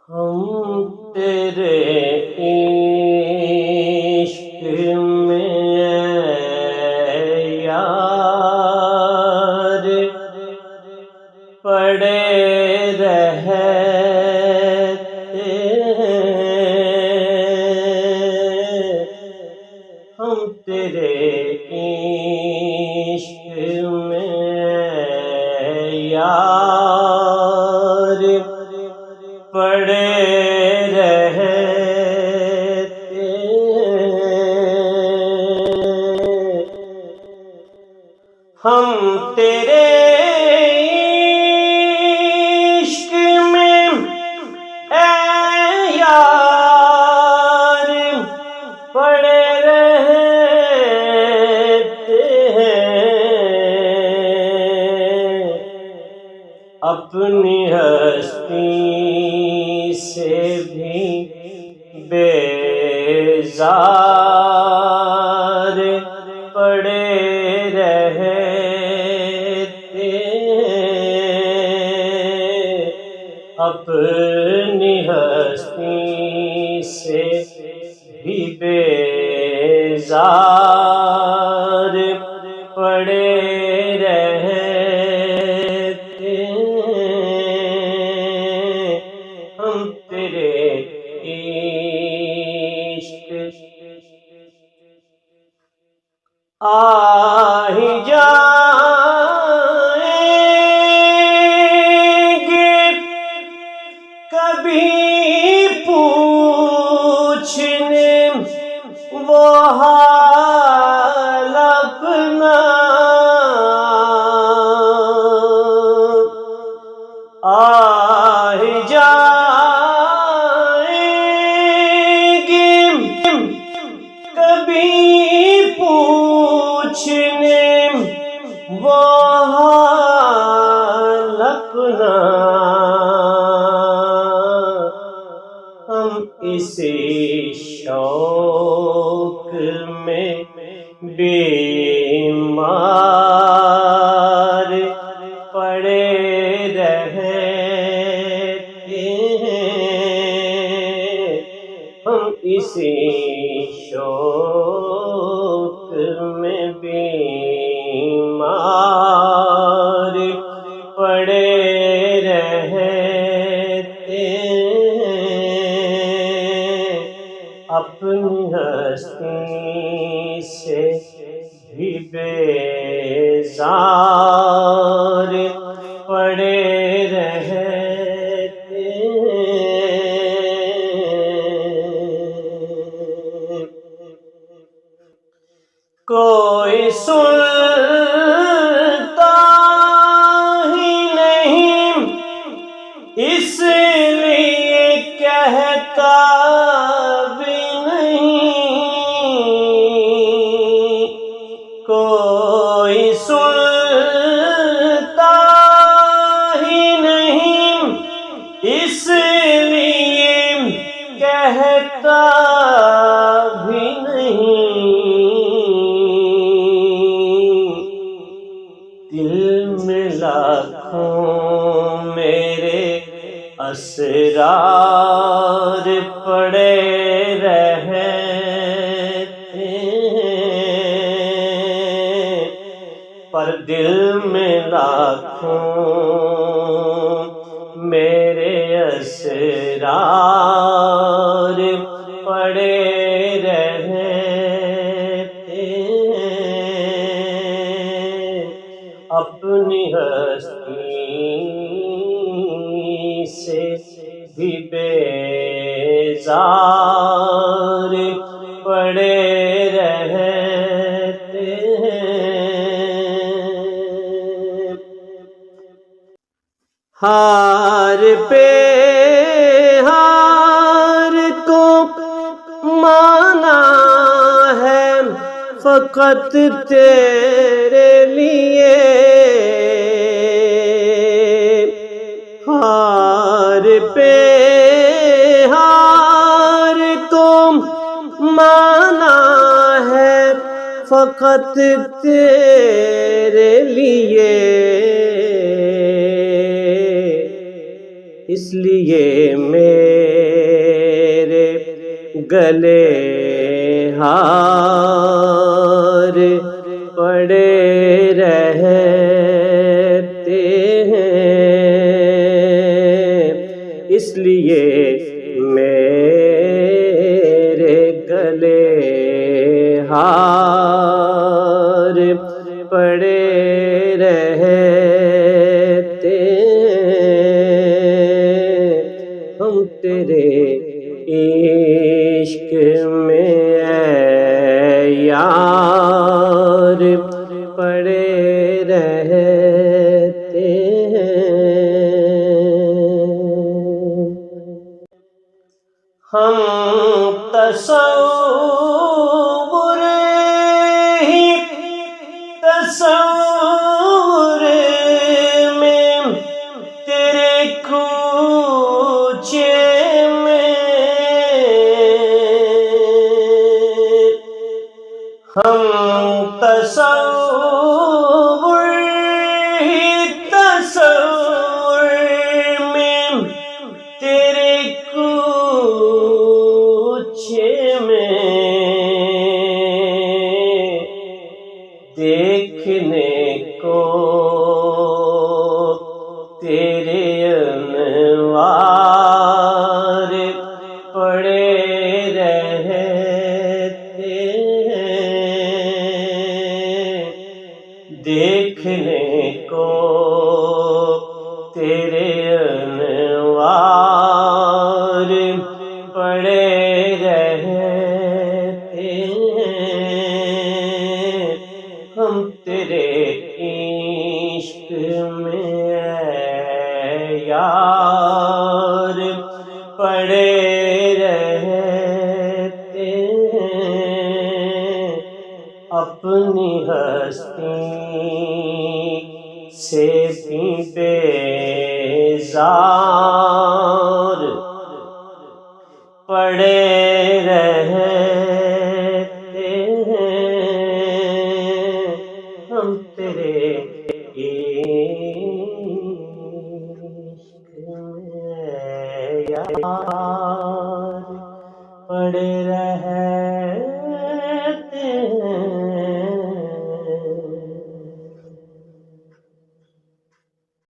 ہم تیرے عشق میں اے یار پڑے رہتے ہیں، ہم تیرے عشق میں اے یار پڑے رہتے ہیں، ہم تیرے عشق میں اے یار پڑے رہتے ہیں، اپنی ہستی سے بھی بیزار پڑے رہتے ہیں، اپنی ہستی سے بھی بیزار پڑے رہتے ہیں، ہم تیرے عشق آ ہی جائیں گے کبھی پوچھنے وہ حال اپنا، آ ہی جائیں گے کبھی پوچھنے وہ حال اپنا، ہم اسی شوق میں بیمار پڑے رہتے ہیں، ہم اسی شوق میں بیمار پڑے رہتے ہیں، اپنی ہستی سے بھی بیزار پڑے رہتے ہیں، کوئی سنتا ہی نہیں اس لیے کہتا بھی نہیں، کوئی سنتا ہی نہیں اس لیے کہتا بھی نہیں، دل میں لاکھوں میرے اسرار پڑے رہتے ہیں، پر دل میں لاکھوں میرے اسرار پڑے رہتے ہیں، اپنی ہستی سے بھی بیزار پڑے رہتے ہیں، ہار پہ ہار کو مانا ہے فقط تیرے لیے، ہار پہ ہار کو مانا ہے فقط تیرے لیے، اس لیے میرے گلے ہار پڑے رہتے ہیں، اس لیے میرے گلے ہار پڑے رہتے ہیں، ہم تیرے عشق میں اے یار پڑے رہتے ہیں، ہم تصور ہی تصور میں تیرے کوچے میں، ہم تصور ہی تصور میں تیرے کوچے میں دیکھنے کو تیرے انوار پڑے رہتے ہیں، دیکھنے کو تیرے انوار پڑے رہتے ہیں، ہم تیرے عشق میں اے یار پڑے رہتے ہیں، اپنی ہستی سے بھی بیزار پڑے رہتے ہیں، ہم تیرے عشق میں یار پڑے رہتے